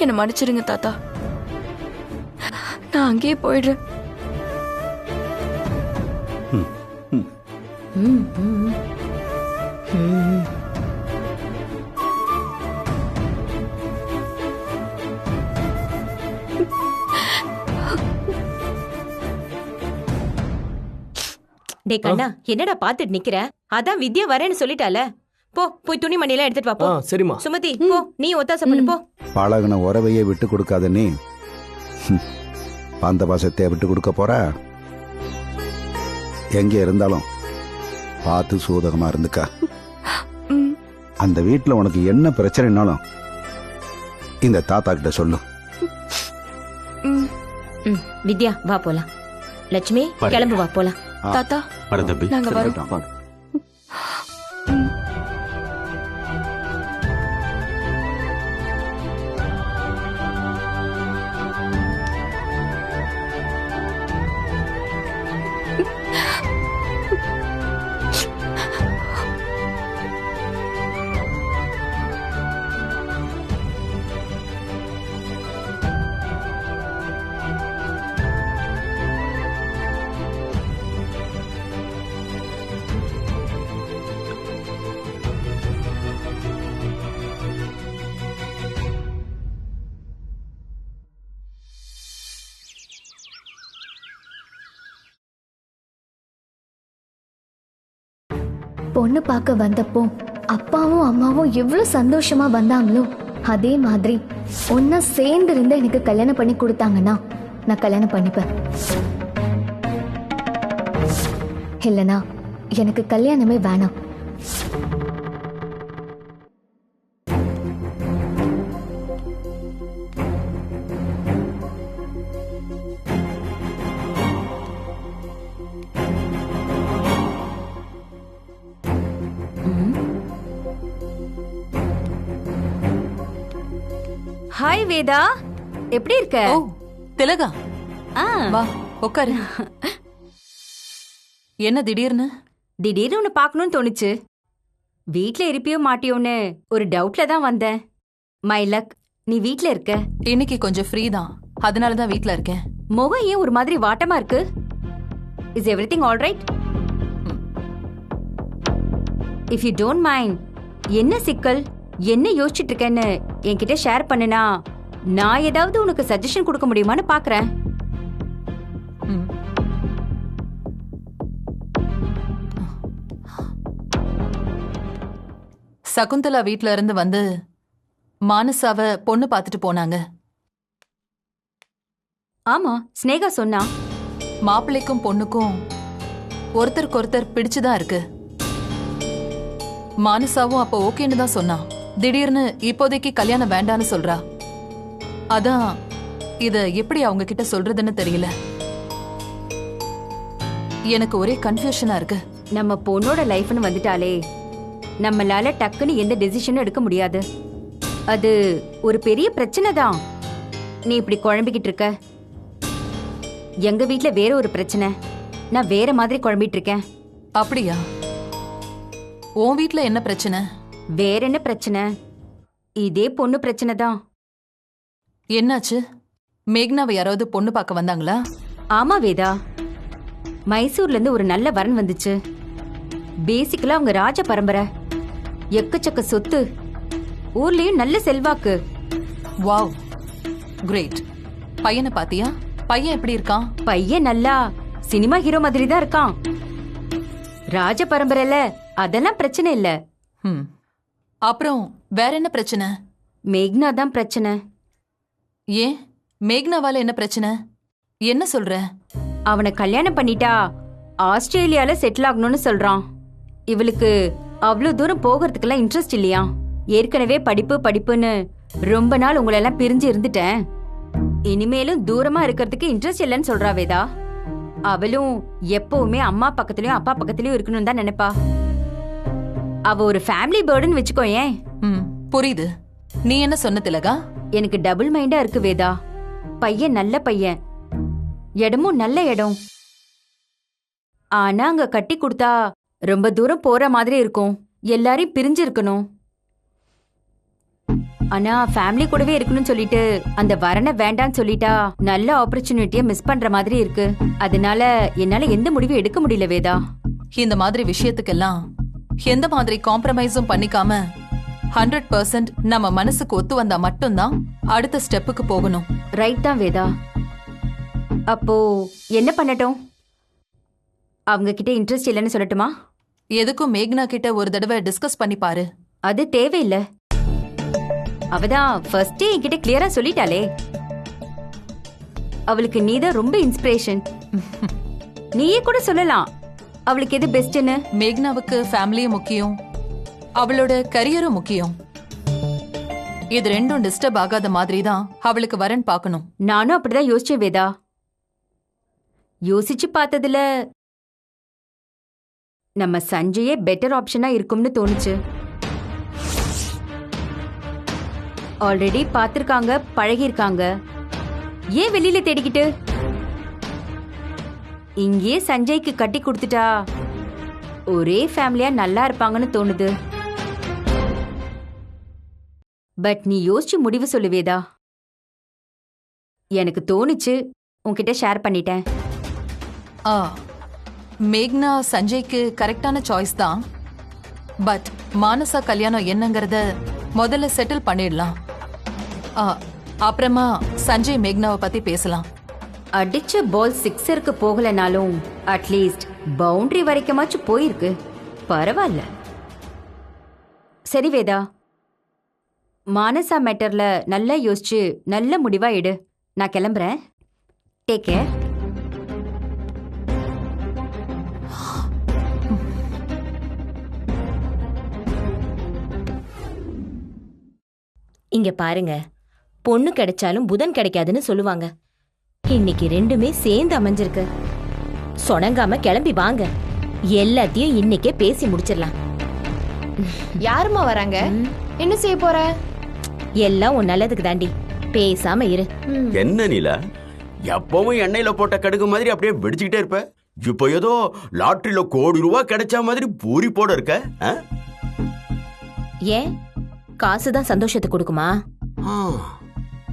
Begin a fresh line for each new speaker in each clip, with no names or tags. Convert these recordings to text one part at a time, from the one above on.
என்னை மன்னிச்சிடுங்க தாத்தா. நான் அங்கேயே போயிடுறேன்.
டே கண்ணா, என்னடா பாத்துட்டு நிக்கிற? அதான் வித்யா வரேன்னு சொல்லிட்டால. போ, போய் துணி மணி எல்லாம் எடுத்துட்டு வா. போ.
சரிம்மா.
சுமதி, போ, நீ ஒத்தாசை பண்ணு. போ.
பழகுன உறவையே விட்டு கொடுக்காத நீ அந்த பாசத்தை விட்டு கொடுக்க போற? எங்க இருந்தாலும் பார்த்து சூதகமா இருந்துக்கா. அந்த வீட்டுல உனக்கு என்ன பிரச்சனைனாலும் இந்த தாத்தா கிட்ட சொல்லு.
வித்யா, வா போலாம். லட்சுமி, கிளம்பு, வா போலாம்.
தாத்தா, நாங்க வரோம்.
பொண்ணு பார்க்க வந்தப்போ அப்பாவும் அம்மாவும் எவ்வளவு சந்தோஷமா வந்தாங்களோ அதே மாதிரி ஒன்னா சேர்ந்து இருந்து எனக்கு கல்யாணம் பண்ணி கொடுத்தாங்கன்னா நான் கல்யாணம் பண்ணிப்பேன். இல்லனா எனக்கு கல்யாணமே வேணாம்.
ஹாய் வேதா, எப்படி இருக்க?
ஓ திலகா, வா உட்காரு. என்ன திடீர்னு?
திடீர்னு உன்னை பார்க்கணும்னு தோணுச்சு. வீட்ல இருப்பியோ மாட்டியோன்னு ஒரு டவுட்ல தான் வந்தேன். மை லக், நீ வீட்ல இருக்க.
இன்னைக்கு கொஞ்சம் ஃப்ரீ தான், அதனால தான் வீட்ல இருக்கேன்.
முகம் ஏன் ஒரு மாதிரி வாட்டமா இருக்கு? Is everything all right? If you don't mind, என்ன சிக்கல், என்ன யோசிச்சுட்டு இருக்கேன்னு என்கிட்ட ஷேர் பண்ணுனா நான் ஏதாவது உனக்கு சஜஷன் கொடுக்க முடியுமான்னு பாக்குறேன்.
சகுந்தலா வீட்ல இருந்து வந்து மானசாவ பொண்ணு பார்த்துட்டு போனாங்க.
ஆமா, ஸ்னேகா சொன்னா.
மாப்பிள்ளைக்கும் பொண்ணுக்கும் ஒருத்தருக்கு ஒருத்தர் பிடிச்சுதான் இருக்கு. மானசாவும் அப்ப ஓகேன்னு தான் சொன்னா. திடீர்னு இப்போதைக்கு கல்யாணம் வேண்டான்னு சொல்றா. அதான் இத எப்படி அவங்க கிட்ட சொல்றதுன்னு தெரியல. எனக்கு ஒரே கன்ஃபியூஷனா இருக்கு.
நம்ம பொண்ணோட லைஃப்னு வந்துட்டாலே நம்மளால டக்குன்னு எந்த டெசிஷனும் எடுக்க முடியாது. அது ஒரு பெரிய பிரச்சனை தான். நீ இப்படி குழம்பிக்கிட்டு இருக்க. எங்க வீட்ல வேற ஒரு பிரச்சனை, நான் வேற மாதிரி குழம்பிட்டு இருக்கேன்.
அப்படியா? உன் வீட்ல என்ன பிரச்சனை?
வேற என்ன பிரச்சனை, இதே பொண்ணு பிரச்சனை தான்.
என்னாச்சு? மேக்னாவை யாராவது பொண்ணு பார்க்க வந்தாங்களா?
ஆமா வேதா, மைசூர்ல இருந்து ஒரு நல்ல வரன் வந்துச்சு. பேசிக்கலா அவங்க ராஜ பரம்பரை, எக்கச்சக்க சொத்து, ஊர்லயும் நல்ல செல்வாக்கு.
Wow, great. பையனை பாத்தியா? பையன் எப்படி இருக்கான்?
பையன் நல்லா சினிமா ஹீரோ மாதிரி தான் இருக்கான். ராஜ பரம்பரைல அதெல்லாம் பிரச்சனை இல்ல.
அப்புறம் வேற என்ன பிரச்சனை?
மேக்னா தான் பிரச்சனை.
ஏன்? மேக்னாவால என்ன பிரச்சனை? என்ன சொல்ற?
அவனை கல்யாணம் பண்ணிட்டா ஆஸ்திரேலியால செட்டில் ஆகணும்னு சொல்றான். இவளுக்கு அவ்வளவு தூரம் போகிறதுக்கெல்லாம் இன்ட்ரெஸ்ட் இல்லையா. ஏற்கனவே படிப்பு படிப்புன்னு ரொம்ப நாள் உங்களை எல்லாம் பிரிஞ்சு இருந்துட்டேன். இனிமேலும் தூரமா இருக்கிறதுக்கு இன்ட்ரெஸ்ட் இல்லைன்னு சொல்றா வேதா. அவளும் எப்பவுமே அம்மா பக்கத்துலயும் அப்பா பக்கத்துலயும் இருக்கணும்னு தான் நினைப்பா. அவ ஒரு ஃபேமிலி பேர்டுன்னு வச்சுக்கோ. ஏன்?
புரியுது. நீ என்ன சொன்ன திலகா?
எனக்கு டபுள் மைண்டா இருக்கு வேதா. பையன் நல்ல பையன், இடமும் நல்ல இடம். ஆனா அங்க கட்டி கொடுத்தா ரொம்ப தூரம் போற மாதிரி இருக்கும். எல்லாரையும் பிரிஞ்சு இருக்கணும். ஆனா ஃபேமிலி கூடவே இருக்கணும்னு சொல்லிட்டு அந்த வரனை வேண்டான்னு சொல்லிட்டா நல்ல ஆப்பர்ச்சுனிட்டிய மிஸ் பண்ற மாதிரி இருக்கு. அதனால என்னால எந்த முடிவும் எடுக்க முடியல வேதா.
இந்த மாதிரி விஷயத்துக்கெல்லாம் எந்த மாதிரி காம்ப்ரமைஸும் பண்ணிக்காம 100% நம்ம மனசுக்கு ஒத்து வந்தா மட்டும்தான் அடுத்த ஸ்டெப்புக்கு போகணும்.
ரைட் தான் வேதா. அப்போ என்ன பண்ணட்டும்? அவங்க கிட்ட இன்ட்ரெஸ்ட் இல்லைன்னு சொல்லட்டுமா?
எதுக்கும் மேக்னா கிட்ட ஒரு தடவை டிஸ்கஸ் பண்ணி பாரு.
அது தேவையில்லை. அவதான் ஃபர்ஸ்டே என்கிட்ட கிளியரா சொல்லிட்டாளே. அவளுக்கு நீதான் ரொம்ப இன்ஸ்பிரேஷன். நீயே கூட சொல்லலாம் அவளுக்கு எது பெஸ்ட்னு.
மேக்னாவுக்கு ஃபேமிலியும் முக்கியம், அவளோட கரியரும் முக்கியம். இது ரெண்டும் டிஸ்டர்ப் ஆகாத மாதிரி தான் அவளுக்கு வரன் பார்க்கணும்.
நானும் அப்படிதான் யோசிச்சேன் வேதா. யோசிச்சு பார்த்ததுல நம்ம சஞ்சயே பெட்டர் ஆப்ஷனா இருக்கும்னு தோணுச்சு. ஆல்ரெடி பார்த்திருக்காங்க, பழகிருக்காங்க. ஏன் வெளியில தேடிக்கிட்டு? இங்கே சஞ்சய்க்கு கட்டி கொடுத்துட்டா ஒரே ஃபேமிலியா நல்லா இருப்பாங்கன்னு தோணுது. பட் நீ யோசிச்சு முடிவு சொல்லுவேதா. எனக்கு தோணுச்சு, உன்கிட்ட ஷேர் பண்ணிட்டேன்.
மேக்னா சஞ்சய்க்கு கரெக்டான சாய்ஸ் தான். பட் மானசா கல்யாணம் என்னங்கறத முதல்ல செட்டில் பண்ணிடலாம். அப்புறமா சஞ்சய் மேக்னாவை பத்தி பேசலாம்.
அடிச்ச பால் சிக்ஸருக்கு போகலனாலும் அட்லீஸ்ட் பவுண்டரி வரைக்குமாச்சும் போயிருக்கு. பரவாயில்ல. சரி வேதா, மானசா மேட்டர்ல நல்லா யோசிச்சு நல்ல முடிவா எடு. நான் கிளம்புறேன். Take care.
இங்க பாருங்க, பொண்ணு கிடைச்சாலும் புதன் கிடைக்காதுன்னு சொல்லுவாங்க. இன்னைக்கு ரெண்டுமே சேர்ந்து அமைஞ்சிருக்கு. சொணங்காம கிளம்பி வாங்க, எல்லாத்தையும் இன்னைக்கே பேசி முடிச்சிடலாம்.
யாருமா வராங்க? என்ன செய்ய போற?
எல்லாம் உன் நல்லதுக்கு தாண்டி, பேசாம இரு.
என்ன நீலா, எப்பவும் எண்ணெயில போட்ட கடுகு மாதிரி அப்படியே வெடிச்சுக்கிட்டே இருப்ப. இப்போ ஏதோ லாட்டரியில கோடி ரூபாய் கிடைச்ச மாதிரி பூரி போட இருக்க.
ஏன் காசுதான் சந்தோஷத்தை கொடுக்குமா?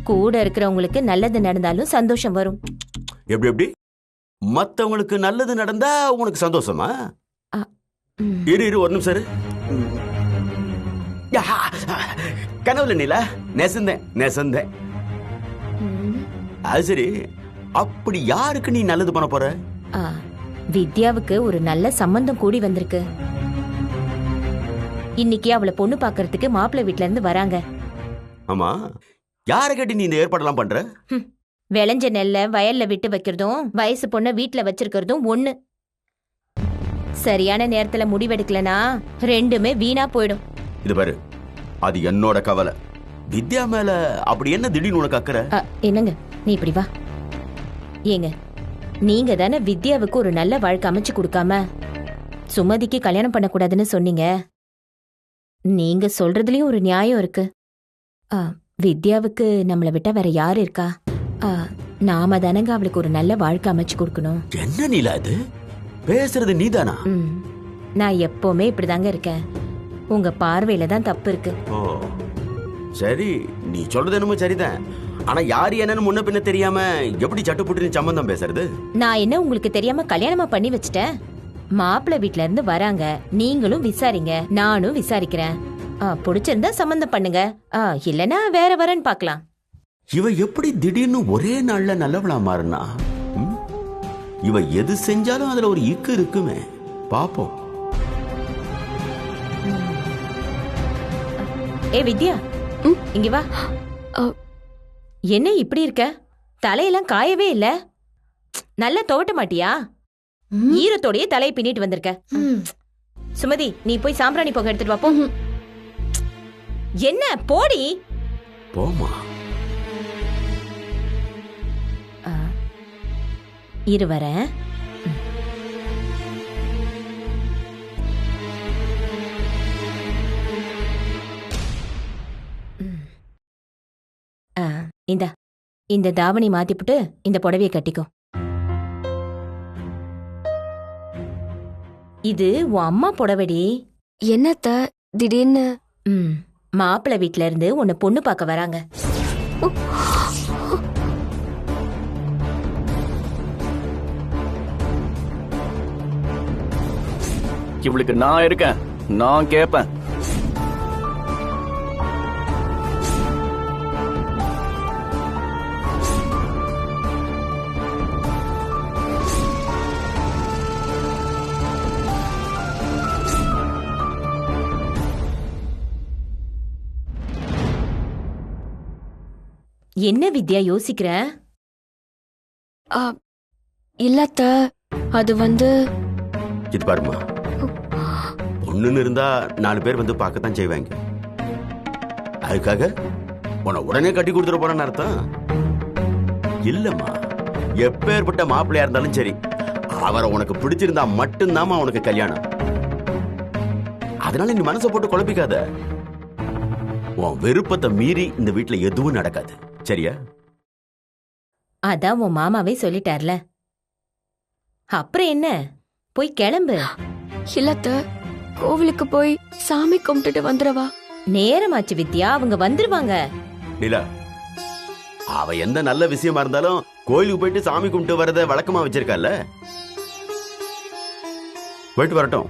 கூட இருக்கிறவங்களுக்கு நல்லது நடந்தாலும் சந்தோஷம் வரும்.
எப்படி எப்படி? மத்தவங்களுக்கு நல்லது நடந்தா உனக்கு சந்தோஷமா? இரு ஒரு நிமிஷம் இரு. கனவுல நீலா, நெசந்தேன். அது சரி, அப்படி யாருக்கு நீ நல்லது பண்ண போற?
வித்யாவுக்கு ஒரு நல்ல சம்பந்தம் கூடி வந்திருக்கு. இன்னைக்கு அவளை பொண்ணு பாக்குறதுக்கு மாப்பிள்ளை வீட்ல இருந்து வராங்க.
ஆமா, யார கேட்டு நீ இந்த ஏற்பாடெல்லாம் பண்ற?
விளைஞ்ச நெல்ல வயல்ல விட்டு வைக்கிறதும் வயசு பொண்ண வீட்டுல வச்சிருக்கிறதும் ஒண்ணு. சரியான நேரத்துல முடிவெடுக்கலனா ரெண்டுமே வீணா போயிடும்.
இது பாரு, அது என்னோட கவலை. வித்யா மேல அப்படி என்ன திடீர்னு உனக்கு அக்கறை?
என்னங்க நீ இப்படி வா. ஏங்க, நீங்க தானே வித்யாவுக்கு ஒரு நல்ல வாழ்க்கை அமைச்சு கொடுக்காம சுமதிக்கு கல்யாணம் பண்ணக்கூடாதுன்னு சொன்னீங்க. நீங்க சொல்றதுலயும் ஒரு நியாயம் இருக்கு. வித்யாவுக்கு நம்மளை விட்டா வேற யாரு இருக்கா? நாம தானங்க அவளுக்கு ஒரு நல்ல வாழ்க்கை அமைச்சு கொடுக்கணும்.
என்ன நீலா இது பேசுறது? நீதானா?
நான் எப்பவுமே இப்படிதாங்க இருக்கேன். உங்க பார்வையில தான் தப்பு இருக்கு.
ஓ சரி, நீ சொல்றது என்னமோ சரிதான். ஆனா யாரு என்னன்னு முன்ன பின்ன தெரியாம எப்படி சட்டுப்புட்டு சம்பந்தம் பேசுறது?
நான் என்ன உங்களுக்கு தெரியாம கல்யாணமா பண்ணி வச்சுட்டேன்? மாப்பிள்ளை வீட்ல இருந்து வராங்க, நீங்களும் விசாரிங்க, நானும் விசாரிக்கிறேன். பிடிச்சிருந்தா சம்பந்தம் பண்ணுங்க, இல்லனா வேற வரன்னு பாக்கலாம்.
இவ எப்படி திடீர்னு ஒரே நாள்ல நல்லவளா மாறினா? இவ எது செஞ்சாலும் அதுல ஒரு இக்கு இருக்குமே. பாப்போம்.
ஏ வித்யா, இங்க வா. என்ன இப்படி இருக்க? தலையெல்லாம் காயவே இல்ல. நல்லா துவட்ட மாட்டியா? ஈரத்தோடயே தலையை பின்னிட்டு வந்திருக்க. சுமதி, நீ போய் சாம்பிராணி புகை எடுத்துட்டு வா போ. என்ன போடி.
போமா.
இரு வரேன். இந்த தாவணி மாத்திப்புட்டு இந்த புடவையை கட்டிக்கோ. இது உன் அம்மா புடவடி.
என்னத்த திடீர்னு?
மாப்பிள்ளை வீட்ல இருந்து உன்னை பொண்ணு பார்க்க வராங்க.
இவளுக்கு நான் இருக்கேன், நான் கேட்பேன்.
என்ன வித்யா யோசிக்கிற?
இல்லத்த, அது வந்து
இது பாருமா, பொண்ணுன்னு இருந்தா 4 பேர் வந்து பார்க்கத்தான் செய்வாங்க. அதுக்காக உன்னை உடனே கட்டி கொடுத்துட போறேன்னு அர்த்தம் இல்லம்மா. எப்பேற்பட்ட மாப்பிள்ளையா இருந்தாலும் சரி, அவரை உனக்கு பிடிச்சிருந்தா மட்டும்தாம்மா உனக்கு கல்யாணம். அதனால நீ மனசை போட்டு குழப்பிக்காத. உன் விருப்பத்தை மீறி இந்த வீட்டுல எதுவும் நடக்காது, சரியா?
அதான் உன் மாமாவே சொல்லிட்டார்ல, அப்புறம் என்ன, போய் கிளம்பு.
இல்லத்த, கோவிலுக்கு போய் சாமி கும்பிட்டுட்டு வந்துடவா?
நேரமாச்சு வித்யா, அவங்க வந்துருவாங்க.
நிலா, அவ எந்த நல்ல விஷயமா இருந்தாலும் கோயிலுக்கு போயிட்டு சாமி கும்பிட்டு வரத வழக்கமா வச்சிருக்கால. போயிட்டு வரட்டும்,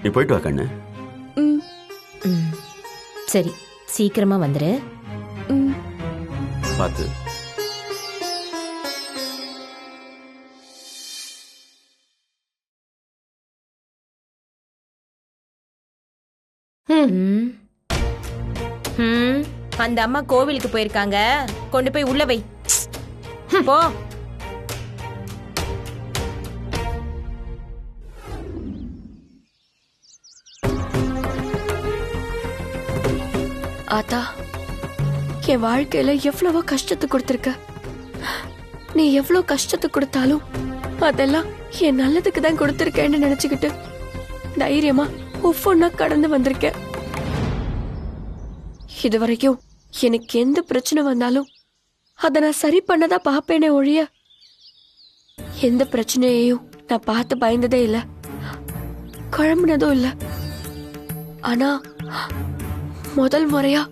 நீ போயிட்டு வா கண்ணு.
ம், சரி, சீக்கிரமா வந்துரு.
பார்த்து.
அந்த அம்மா கோவிலுக்கு போயிருக்காங்க, கொண்டு போய் உள்ள வை. போ.
ஆத்தா, என் வாழ்க்கையில எவ்வளவோ கஷ்டத்தை கொடுத்திருக்க. நீ எவ்வளவு கஷ்டத்தை கொடுத்தாலும் அதெல்லாம் என் நல்லதுக்கு தான் கொடுத்திருக்கேன்னு நினைச்சுக்கிட்டு தைரியமா ஒவ்வொன்னா கடந்து வந்திருக்கேன். இதுவரைக்கும் எனக்கு எந்த பிரச்சனை வந்தாலும் அதை நான் சரி பண்ணதா பாப்பேனே ஒழிய எந்த பிரச்சனையையும் நான் பார்த்து பயந்ததே இல்ல, குழம்புனதும் இல்ல. ஆனா முதல் முறையா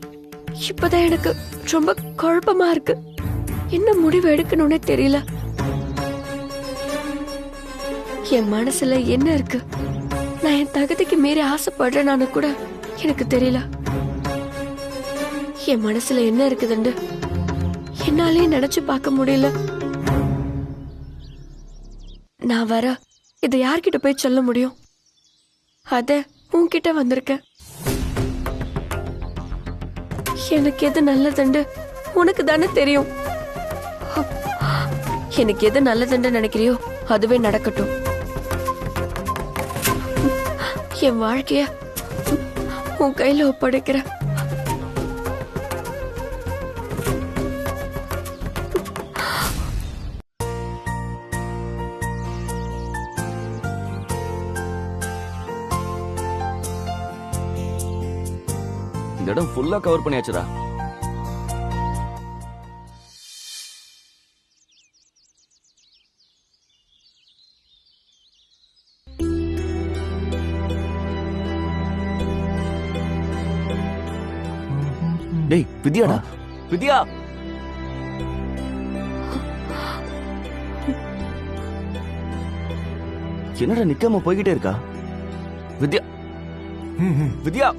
இப்பதான் எனக்கு ரொம்ப குழப்பமா இருக்கு. என்ன முடிவு எடுக்கணும்னே தெரியல. என் மனசுல என்ன இருக்கு, நான் என் தகுதிக்கு மீறி ஆசைப்படுறேன்னு கூட எனக்கு தெரியல. என் மனசுல என்ன இருக்குதுன்னு என்னாலே நினைச்சு பார்க்க முடியல. நான் வர இதை யார்கிட்ட போய் சொல்ல முடியும்? அத உன்கிட்ட வந்திருக்கேன். எனக்கு எது நல்லதுண்டு உனக்கு தானே தெரியும். எனக்கு எது நல்லதுன்னு நினைக்கிறியோ அதுவே நடக்கட்டும். என் வாழ்க்கைய உன் கையில ஒப்படைக்கிற.
இந்த இடம் ஃபுல்லா கவர் பண்ணியாச்சுடா. டேய் வித்யாடா, வித்யா. என்னடா நிக்காம போய்கிட்டே இருக்கா? வித்யா, வித்யா.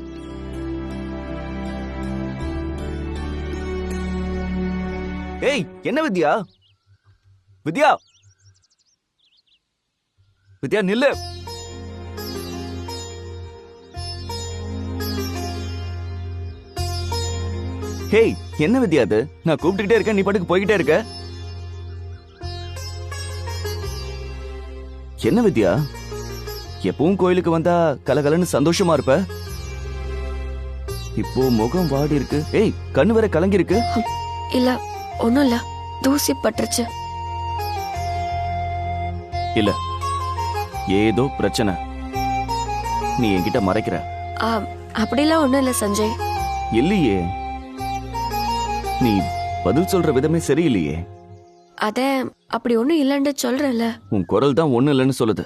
ஏய், என்ன வித்யா? வித்யா, வித்யா நில்லு. ஹேய், என்ன வித்யா அது? நான் கூப்பிட்டுக்கிட்டே இருக்கேன், நீ பாட்டுக்கு போய்கிட்டே இருக்க. என்ன வித்யா, எப்பவும் கோயிலுக்கு வந்தா கலகலன்னு சந்தோஷமா இருப்ப, இப்போ முகம் வாடி இருக்கு. ஏய், கண்ணு வேற கலங்கி இருக்கு.
இல்ல, ஒண்ணும் இல்ல, தூசி பட்டுருச்சு.
இல்ல, ஏதோ பிரச்சனை, நீ என்கிட்ட மறைக்கிற.
அப்படிலாம் ஒண்ணும் இல்ல சஞ்சய்.
இல்லையே, நீ பதில் சொல்ற விதமே சரியில்லையே.
அத அப்படி ஒண்ணும் இல்லன்னு சொல்றேன்ல.
உன் குரல் தான் ஒண்ணு இல்லைன்னு சொல்லுது,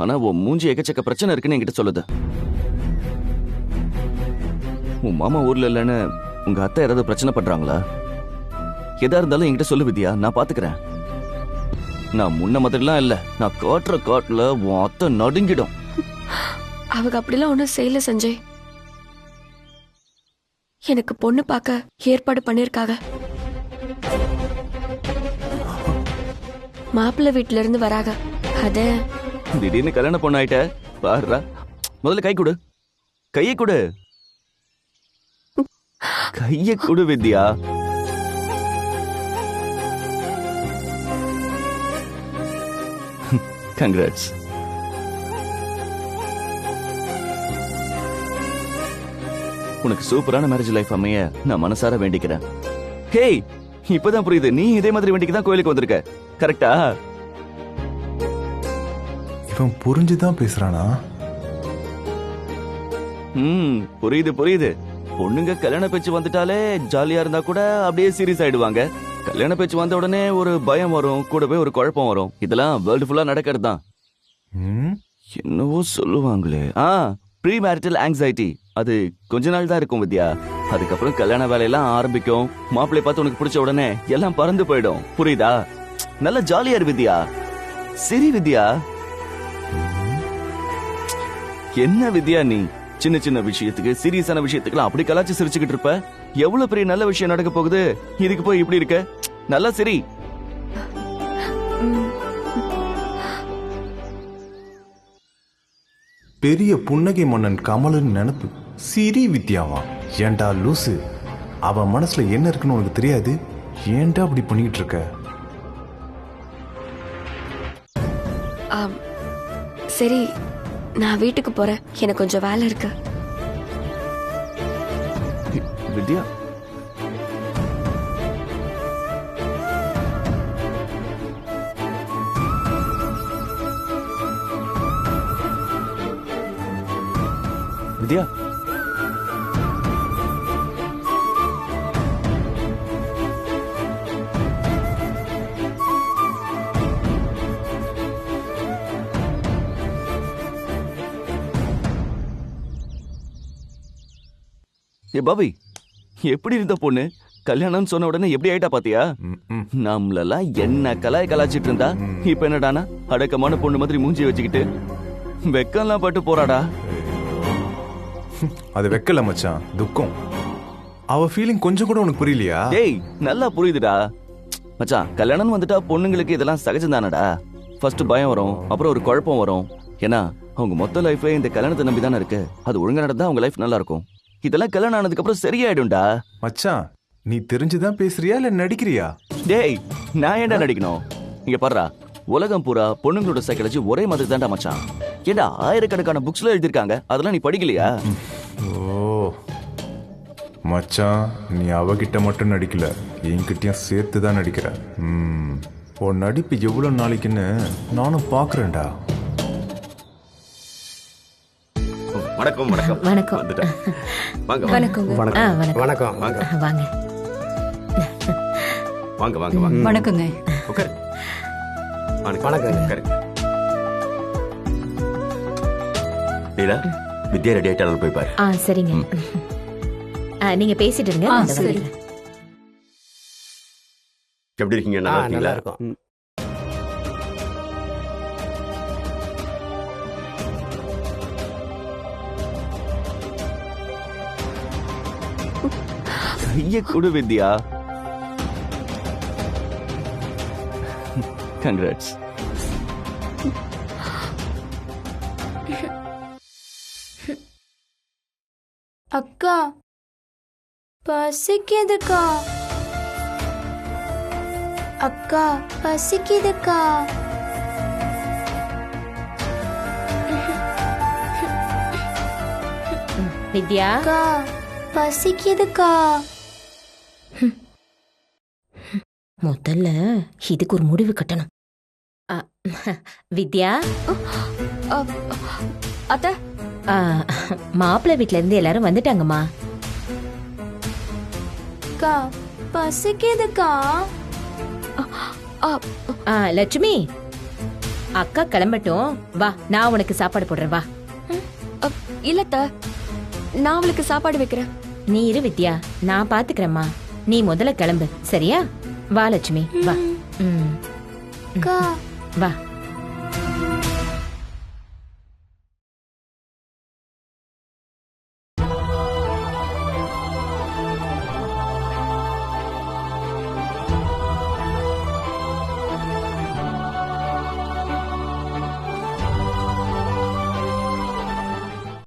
ஆனா உன் மூஞ்சி எக்கச்சக்க பிரச்சனை இருக்குன்னு என்கிட்ட சொல்லுது. உன் மாமா ஊர்ல இல்லைன்னு உங்க அத்தை ஏதாவது பிரச்சனை பண்றாங்களா? எதா இருந்தாலும் என்கிட்ட சொல்லு வித்யா, நான் பாத்துக்கிறேன். நான் முன்ன மாதிரிலாம் இல்ல, நான் காட்டுற காட்டுல உன் அத்தை நடுங்கிடும்.
அவங்க அப்படிலாம் ஒன்றும் செய்யல சஞ்சய். எனக்கு பொண்ணு பார்க்க ஏற்பாடு பண்ணிருக்காங்க. மாப்பிள்ளை வீட்டுல இருந்து வராங்க. அத
திடீர்னு கல்யாணம் பொண்ணு ஆயிட்ட பாருடா. முதல்ல கை கொடு, கையை கொடு, கையை கொடு வித்யா. கங்க்ராட்ஸ். உனக்கு சூப்பரான மேரேஜ் லைஃப் அமைய நான் மனசார வேண்டிக்கிறேன். ஹேய், இப்பதான் புரியுது, நீ இதே மாதிரி வேண்டிக்கு தான் கோயிலுக்கு வந்திருக்க, கரெக்டா?
இவன் புரிஞ்சுதான் பேசுறானா?
புரியுது புரியுது. பொண்ணுங்க கல்யாண பேச்சு வந்துட்டாலே ஜாலியா இருந்தா கூட அப்படியே சீரியஸ் ஆயிடுவாங்க. கல்யாண பேச்சு வந்த உடனே ஒரு பயம் வரும், கூடவே ஒரு குழப்பம் வரும். இதெல்லாம் வேர்ல்டு ஃபுல்லா நடக்கிறது தான். என்னவோ சொல்லுவாங்களே, ப்ரீ மேரிட்டல் ஆங்ஸைட்டி. அது கொஞ்ச நாள் தான் இருக்கும் வித்யா. அதுக்கப்புறம் கல்யாண வேலையெல்லாம் ஆரம்பிக்கும். மாப்பிள்ளை பார்த்து உனக்கு பிடிச்ச உடனே எல்லாம் பறந்து போயிடும். புரியுதா? நல்ல ஜாலியா இரு வித்யா. சரி வித்யா. என்ன வித்யா நீ சின்ன சின்ன விஷயத்துக்கு, சீரியஸான விஷயத்துக்குலாம் அப்படி கலாச்சி சிரிச்சுக்கிட்டு இருப்ப? எவ்வளவு பெரிய நல்ல விஷயம் நடக்க போகுது, இதுக்கு போய் இப்படி இருக்க? நல்லா சரி.
பெரிய புன்னகை மன்னன் கமலன் நினைப்பு சிரி வித்யாவா? ஏன்டா லூசு, அவ மனசுல என்ன இருக்குன்னு உனக்கு தெரியாது? ஏன்டா அப்படி பண்ணிட்டு இருக்க?
சரி, நான் வீட்டுக்கு போறேன், எனக்கு கொஞ்சம் வேலை இருக்கு.
வித்யா, வித்யா, ஏ பாபி, எப்படி இருந்த பொண்ணு கல்யாணம் சொன்ன உடனே எப்படி ஆயிட்டா பாத்தியா? நம்மளெல்லாம் என்ன கலாய்ச்சிட்டு இருந்தா இப்ப என்னடானா அடக்கமான பொண்ணு மாதிரி மூஞ்சி வச்சுக்கிட்டு வெக்கம்லாம் பட்டு போறாடா.
அது வெக்கல மச்சான், துக்கம். அவ ஃபீலிங் கொஞ்சம் கூட உனக்கு புரியலையா?
டேய், நல்லா புரியுதுடா மச்சான். கல்யாணம் வந்துட்டா பொண்ணுங்களுக்கு இதெல்லாம் சகஜம் தானடா. ஃபர்ஸ்ட் பயம் வரும், அப்புறம் ஒரு குழப்பம் வரும். ஏன்னா அவங்க மொத்த லைஃபே இந்த கல்யாணத்தை நம்பி தானே இருக்கு. அது ஒழுங்கா நடந்தா அவங்க லைஃப் நல்லா இருக்கும். இதெல்லாம் கல்யாணம் ஆனதுக்கு அப்புறம் சரியாயிடும்டா.
மச்சான், நீ தெரிஞ்சுதான் பேசுறியா இல்ல நடிக்கிறியா?
டேய், நான் ஏன்டா நடிக்கணும்? இங்க பாருடா, உலகம் பூரா பொண்ணுங்களோட சைக்காலஜி ஒரே மாதிரி தான்டா மச்சான். ஏண்டா ஆயிரக்கணக்கான புக்ஸ்ல எழுதிருக்காங்க, அதெல்லாம் நீ படிக்கலையா?
ஓ மச்சான், நீ அவகிட்ட மட்டும் நடிக்கல, என்கிட்டயும் சேர்த்து தான் நடிக்கிற. உன் நடிப்பு எவ்வளவு நாளைக்குன்னு நானும் பாக்குறேன்டா.
வணக்கம். வணக்கம்.
வணக்கம்.
வந்துட்டேன். வாங்க.
வணக்கம்.
வணக்கம்.
வாங்க.
வாங்க.
வாங்க வாங்க வாங்க.
வணக்கங்க.
உட்காரு.
வணக்கங்க.
உட்காரு. லீலா, வித்யா ரெடி ஆயிட்டாலும் போய் பாரு.
சரிங்க. நீங்க பேசிட்டு இருங்க. நான்
சரி.
வரேன்.
எப்படி இருக்கீங்க? நல்லா
நல்லா
இருக்கீங்களா?
இருக்கும்.
கையை கொடு வித்யா. கங்க்ராட்ஸ்.
அக்கா பசிக்குதுக்கா. அக்கா பசிக்குதுக்கா.
வித்யா,
அக்கா பசிக்குதுக்கா.
முதல்ல இதுக்கு ஒரு முடிவு கட்டணும். வித்யா,
அத்தை,
மாப்பிள்ளை வீட்ல இருந்து எல்லாரும் வந்துட்டாங்கம்மா.
அக்கா பசிக்குதுக்கா.
லட்சுமி, அக்கா கிளம்பட்டும், வா நான் உனக்கு சாப்பாடு போடுறேன். வா.
இல்லத்த, நான் அவளுக்கு சாப்பாடு வைக்கிறேன்.
நீ இரு வித்யா, நான் பாத்துக்கிறேம்மா. நீ முதல்ல கிளம்பு, சரியா? வா லட்சுமி, வா.
அக்கா
வா.